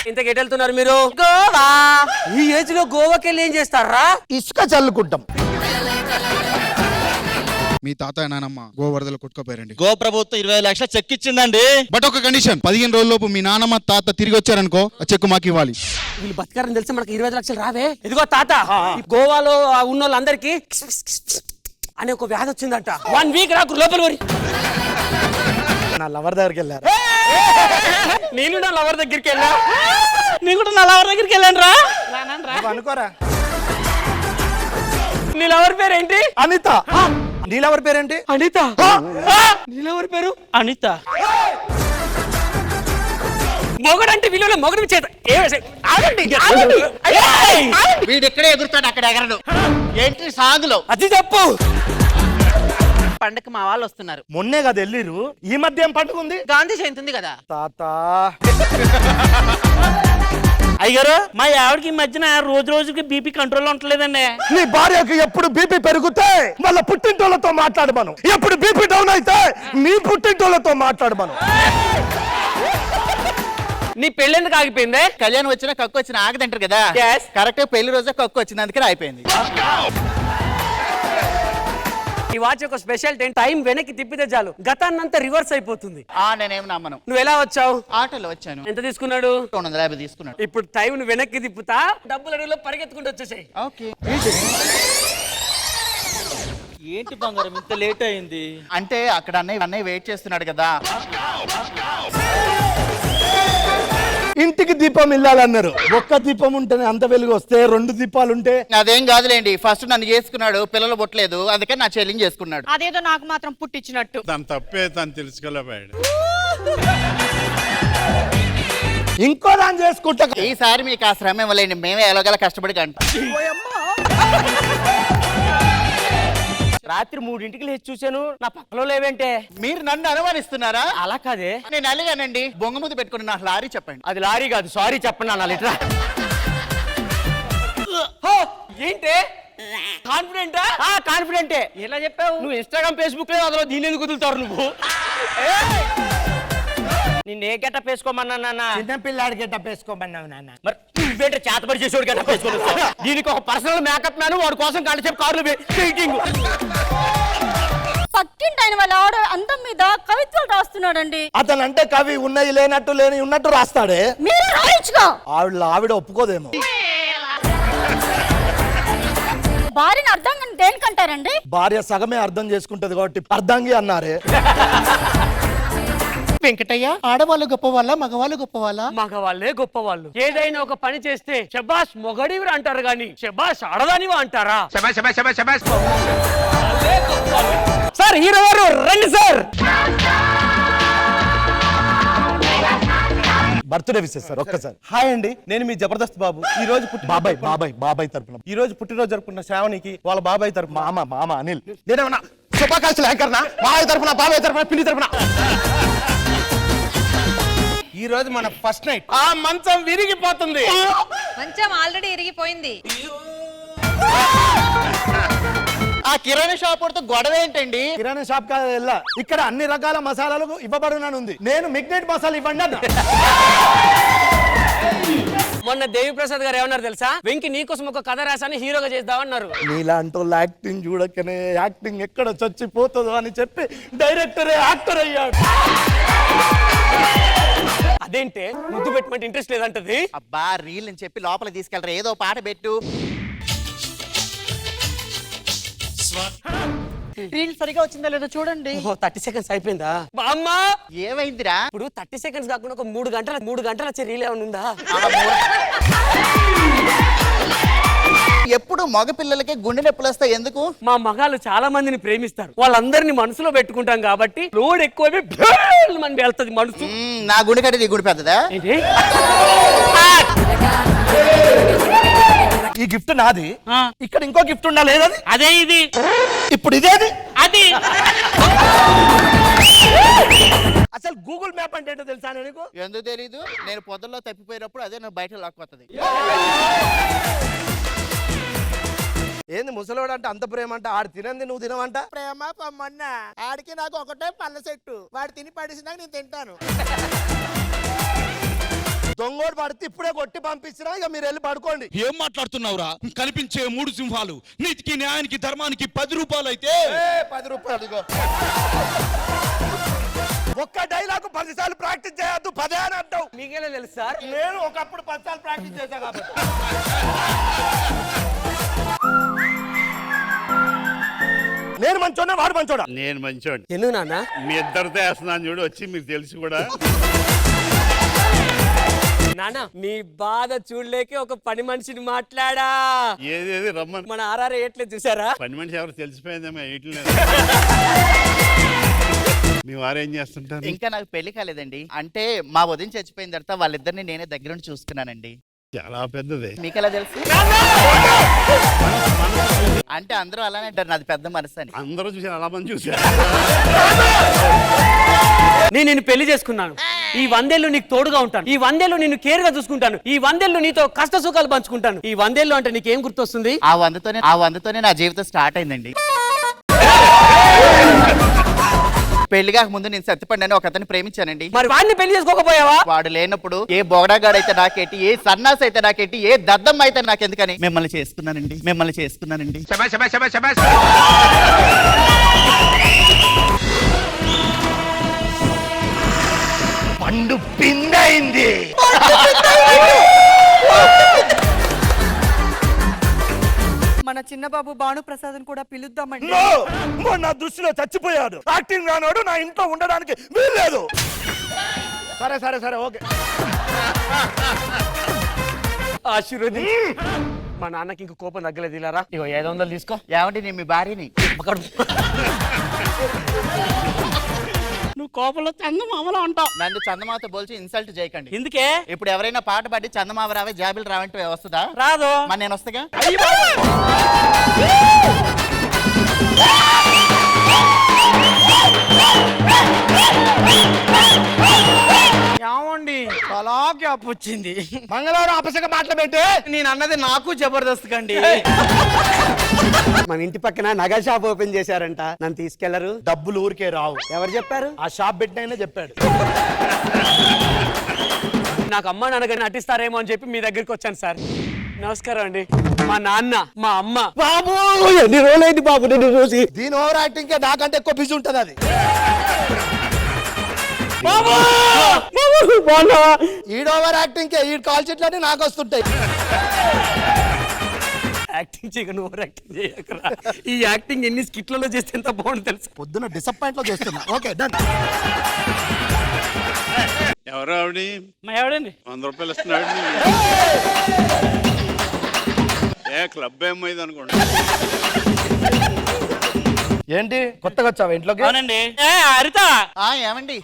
ఇంతకు ఎటు వెళ్తున్నారు మీరు? గోవా. ఈ ఏజ్ లో గోవాకి వెళ్ళి ఏం చేస్తారా? ఇసుక చల్లుకుంటాం. మీ తాత నానమ్మ గోవర్ధలు కొట్టుకోపోయారండి. గో ప్రభుత్వం 20 లక్షల చెక్ ఇచ్చిందండి. బట్ ఒక కండిషన్, 15 రోజుల్లోపు మీ నానమ్మ తాత తిరిగి వచ్చారనుకో ఆ చెక్ మాకు ఇవ్వాలి. వీళ్ళు బతకారని తెలిసి మనకి 20 లక్షలు రావే. ఇదిగో తాత, గోవాలో ఉన్న వాళ్ళందరికీ అనే ఒక వ్యాధి వచ్చిందంట. 1 వీక్ రాకు లోపల వరి. నా లవర్ దగ్గరికి వెళ్ళారు. నేను నా లవర్ దగ్గరికి వెళ్ళా. నేను కూడా నా లవర్ దగ్గరికి వెళ్ళాను రా. అనుకోరా. నీ లవర్ పేరు ఏంటి? అనిత. నీ లవర్ పేరేంటి? అనిత. నీ లవర్ పేరు అనిత. మొగడంటే విలువలో మొగడు చేత వీడు ఎక్కడే ఎగురుతాడు, అక్కడ ఎగరడు. ఏంటి సాగులో అది చెప్పు. పండగ మా వాళ్ళు వస్తున్నారు. మొన్నే కదా వెళ్ళిరు, ఈ మధ్య ఏం పండుగ ఉంది? గాంధీ జయంతి ఉంది కదా తాత. అయ్యారు మా ఆవిడకి ఈ మధ్యన రోజు రోజుకి బీపీ కంట్రోల్ ఉంటలేదండి. నీ భార్యకి ఎప్పుడు బీపీ పెరిగితే వాళ్ళ పుట్టింటోళ్ళతో మాట్లాడమను, ఎప్పుడు బీపీ డౌన్ అయితే నీ పుట్టింటోళ్ళతో మాట్లాడమను. నీ పెళ్ళెందుకు ఆగిపోయింది? కళ్యాణం వచ్చినా కక్కు వచ్చినా ఆగదంటారు కదా. కరెక్ట్ పెళ్లి రోజే కక్కు వచ్చింది, అందుకని అయిపోయింది. ఈ వాచ్ ఒక స్పెషల్ టైం వెనక్కి తిప్పితే చాలు గతాన్నంతా రివర్స్ అయిపోతుంది. నేనేమి నమ్మను. నువ్వు ఎలా వచ్చావు? ఆటోలో వచ్చాను. ఎంత తీసుకున్నాడు? 250 తీసుకున్నాడు. ఇప్పుడు టైం ను వెనక్కి తిప్పుతా, డబ్బులు అడిగిలో పరిగెత్తుకుంటూ వచ్చేసాయి. ఓకే. ఏంటి బంగారం ఇంత లేట్ అయింది? అంటే అక్కడ అన్నయ్య వెయిట్ చేస్తున్నాడు కదా. ఇంటికి దీపం ఇల్లాలన్నారు. ఒక్క దీపం ఉంటేనే అంత వెలుగు వస్తే 2 దీపాలు ఉంటే అదేం కాదులేండి. ఫస్ట్ నన్ను చేసుకున్నాడు, పిల్లలు పుట్టలేదు, అందుకని నా చెల్లిని చేసుకున్నాడు. అదేదో నాకు మాత్రం పుట్టించినట్టు. తను తప్పే తను తెలుసుకోలేపాడు. ఇంకో దాన్ని చేసుకుంటా. ఈసారి మీకు ఆ శ్రమ ఇవ్వలేండి, మేమే ఎలాగలా కష్టపడి కంట. రాత్రి 3ంటికి లేచి చూశాను, నా పక్కలో లేవేంటే. మీరు నన్ను అనుమానిస్తున్నారా? అలా కాదే, నేను అలిగానండి. బొంగ ముందు పెట్టుకుని నా లారీ చెప్పండి. అది లారీ కాదు, సారీ చెప్పండి అన్న లిటరా. ఏంటి కాన్ఫిడెంటా? కాన్ఫిడెంటే. ఎలా చెప్పావు? నువ్వు ఇన్స్టాగ్రామ్ ఫేస్బుక్ లేదు, అందులో దీని ఎందుకు కుదులుతారు నువ్వు? నిన్ను ఏ గెటప్ వేసుకోమన్నా నాన్న? చిన్నపిల్లాడి గెటప్ వేసుకోమన్నావు నాన్న. మరి నువ్వేంటే చేతపడి చేసేవాడు గెటప్ వేసుకొని వస్తావు? దీనికి ఒక పర్సనల్ మేకప్ మ్యాన్ వాడి కోసం గంట సేపు కార్లు వెయిటింగ్. పక్కింటి ఆయన వాళ్ళ ఆవిడ అందం మీద కవిత్వాలు రాస్తున్నాడండి. అతను అంటే కవి ఉన్నది లేనట్టు లేని ఉన్నట్టు రాస్తాడే. మీరు రాయించుకో. ఆవిడ ఒప్పుకోదేమో. భార్యను అర్థం దేనికంటారండి? భార్య సగమే అర్థం చేసుకుంటది కాబట్టి అర్ధంగి అన్నారే. వెంకటయ్య, ఆడవాళ్ళు గొప్ప వాళ్ళ, మగవాళ్ళు గొప్ప వాళ్ళ? మగవాళ్ళే గొప్ప వాళ్ళు. ఏదైనా ఒక పని చేస్తే శబాష్ మొగడివి అంటారు గాని శబాష్ ఆడదానివా అంటారా? సార్ హీరో గారు రండి సార్. బర్త్డే విషెస్ సార్ ఒక్కసారి. హాయ్ అండి, నేను మీ జబర్దస్త్ బాబు. ఈ రోజు బాబాయ్ తరపున ఈ రోజు పుట్టినరోజు జరుపుకున్న శ్రావణికి వాళ్ళ బాబాయ్ తరపున మామ అనిల్. నేనేమన్నా శుభాకాంక్షలు యాంకర్నా? బాబాయ్ తరపున, బాబాయ్ తరపున, పిల్లి తరపున. ఈ రోజు మన ఫస్ట్ నైట్. ఆ మంచం విరిగిపోతుంది. మంచం ఆల్రెడీ ఇరిగిపోయింది. ఆ కిరాణా షాప్ వాడితో గొడవ ఏంటండి? కిరాణా షాప్ కాదు వెళ్ళా, ఇక్కడ అన్ని రకాల మసాలాలు ఇవ్వబడుననుంది. నేను మిగ్నైట్ మసాలా ఇవ్వండి అన్న. మొన్న దేవి ప్రసాద్ గారు ఏమన్నారు తెలుసా? వెంకి నీకోసం ఒక కథ రాసాని హీరోగా చేద్దామన్నారు. నీలాంటి యాక్టింగ్ చూడకనే యాక్టింగ్ ఎక్కడ చచ్చిపోతుందో అని చెప్పి డైరెక్టరే యాక్టర్ అయ్యాడు. అదేంటే ముద్దు పెట్టమంటే ఇంట్రెస్ట్ లేదంటది. అబ్బా రీల్ అని చెప్పి లోపల తీసుకెళ్ళరా, ఏదో పాట పెట్టు. రీల్ సరిగా వచ్చిందా లేదో చూడండి. 30 సెకండ్స్ అయిపోయిందా? అమ్మా ఏమైందిరా? ఇప్పుడు 30 సెకండ్స్ కాకుండా ఒక 3 గంటలు వచ్చే రీల్ ఏమైనా ఉందా? ఎప్పుడు మగ పిల్లలకి గుండె నొప్పులు వస్తాయి ఎందుకు? మా మగాళ్ళు చాలా మందిని ప్రేమిస్తారు, వాళ్ళందరినీ మనసులో పెట్టుకుంటాం కాబట్టి లోడ్ ఎక్కువ మనకి వెళ్తుంది మనసు. నా గుండె కంటే నీ గుండె పెద్దదా? ఈ గిఫ్ట్ నాది, ఇక్కడ ఇంకో గిఫ్ట్ ఉండాలి. ఏదది? అదే ఇది. ఇప్పుడు ఇదేది? అది అసలు గూగుల్ మ్యాప్ అంటే ఏంటో తెలుసా నీకు? ఎందుకు తెలీదు? నేను పొద్దుల్లో తప్పిపోయినప్పుడు అదే నాకు బయట లాక్కొత్తది. ఏంది ముసలోడు అంటే అంత ప్రేమ అంటే? ఆడు తినంది నువ్వు తినవంట. ప్రేమ పొమ్మన్న ఆడికి నాకు ఒకటే పళ్ళ సెట్టు, వాడు తిని పడేసినాక నేను తింటాను. దొంగోడు పడితే ఇప్పుడే కొట్టి పంపించినా ఇక మీరు వెళ్ళి పడుకోండి. ఏం మాట్లాడుతున్నావురా? కనిపించే 3 సింహాలు నీతికి, న్యాయానికి, ధర్మానికి 10 రూపాయలు అయితే 10 రూపాయలు ఇదిగో. ఒక్క డైలాగ్ 10 సార్లు ప్రాక్టీస్ చేయొద్దు, 10 అని అంటావు. మీకెలా తెలుసు సార్? నేను ఒకప్పుడు 10 సార్లు ప్రాక్టీస్ చేశా కాబట్టి. నేను మంచోడా వాడు మంచోడా? నేను మంచోడు. ఎందుకు నాన్న? మీ ఇద్దరితో వేస్తున్నాను చూడు, వచ్చి మీకు తెలిసి కూడా. నాన్న మీ బాధ చూడలేకే ఒక పని మనిషిని మాట్లాడా. ఏదేది రమ్మని. మన ఆర్ఆర్ ఏట్లేదు చూసారా? పని మనిషి ఎవరు తెలిసిపోయిందేమో వేయట్లేదు. మీ వారు ఏం చేస్తుంటారు? ఇంకా నాకు పెళ్లి కాలేదండి. అంటే మా వదిన చచ్చిపోయిన తర్వాత వాళ్ళిద్దరిని నేనే దగ్గరుండి చూసుకున్నానండి. చాలా పెద్దది. మీకెలా తెలుసు? అంటే అందరూ అలానే అంటారు నాది పెద్ద మనసు అని. అందరూ చూసి అలా మంది చూసారు. నేను నిన్ను పెళ్లి చేసుకున్నాను. ఈ 100 ఏళ్ళు నీకు తోడుగా ఉంటాను. ఈ 100 ఏళ్ళు నిన్ను కేర్ గా చూసుకుంటాను. ఈ 100 ఏళ్ళు నీతో కష్ట సుఖాలు పంచుకుంటాను. ఈ 100 ఏళ్ళు అంటే నీకేం గుర్తొస్తుంది? ఆ వందతోనే నా జీవితం స్టార్ట్ అయిందండి. పెళ్లి కాక ముందు నేను సత్యపండి ఒక అతన్ని ప్రేమించానండి. మరి వాడిని పెళ్లి చేసుకోకపోయావా? వాడు లేనప్పుడు ఏ బొగడాగాడు అయితే నాకేంటి, ఏ సన్నాస్ అయితే నాకేంటి, ఏ దద్దమ్మ అయితే నాకెందుకని మిమ్మల్ని చేసుకున్నానండి. పండు పిందైంది. మన చిన్న బాబు భానుప్రసాద్ కూడా పిలుద్దామండి. నా దృష్టిలో చచ్చిపోయాడు. యాక్టింగ్ రానాడు, నా ఇంట్లో ఉండడానికి వీల్లేదు. సరే సరే సరే ఓకే. ఆశీర్వది. మా నాన్నకి ఇంక కోపం తగ్గలేదు. ఇలారా ఇగో 500 తీసుకో. ఏమంటే నేను మీ భార్యని. నువ్వు కోపంలో చందమామలో ఉంటావు. నన్ను చందమామతో పోల్చి ఇన్సల్ట్ చేయకండి. ఎందుకే? ఇప్పుడు ఎవరైనా పాట పాడి చందమామ రావే జాబిలు రావంటే వస్తుందా? రాదు. మరి నేను వస్తాగా. ఏమండి అలాగే అప్పు వచ్చింది. మంగళవారం అపసక మాట్లాడే నేను అన్నది నాకు జబర్దస్త్ కండి. మన ఇంటి పక్కన నగల షాప్ ఓపెన్ చేశారంట. నన్ను తీసుకెళ్లరు. డబ్బులు ఊరికే రావు. ఎవరు చెప్పారు? ఆ షాప్ పెట్టినైనా చెప్పాడు. నాకు అమ్మ నాన్నగారు నటిస్తారేమో అని చెప్పి మీ దగ్గరికి వచ్చాను సార్. నమస్కారం అండి. మా నాన్న, మా అమ్మ. బాబు ఎన్ని రోజులైంది బాబు నేను చూసి. దీని ఓవర్ యాక్టింగ్ నాకంటే ఎక్కువ బిజీ ఉంటది అది. ఈడ ఓవర్ యాక్టింగ్ కే ఈ కాల్ చెట్లన్నీ నాకు వస్తుంటాయి. యాక్టింగ్ చేయక నువ్వు యాక్టింగ్ చేయకరా. ఈ యాక్టింగ్ ఎన్ని స్కిట్లలో చేస్తే ఎంత బాగుంది తెలుసు. పొద్దున డిసప్పాయింట్ లో చేస్తున్నా. Okay done. ఎవరు ఆవిడ? మా ఎవడండి? 100 రూపాయలు ఇస్తున్నాడు. క్లబ్ ఏమో ఇది అనుకోండి. ఏంటి కొత్తగా వచ్చావా ఇంట్లోకి? అవునండి. హరిత ఏమండి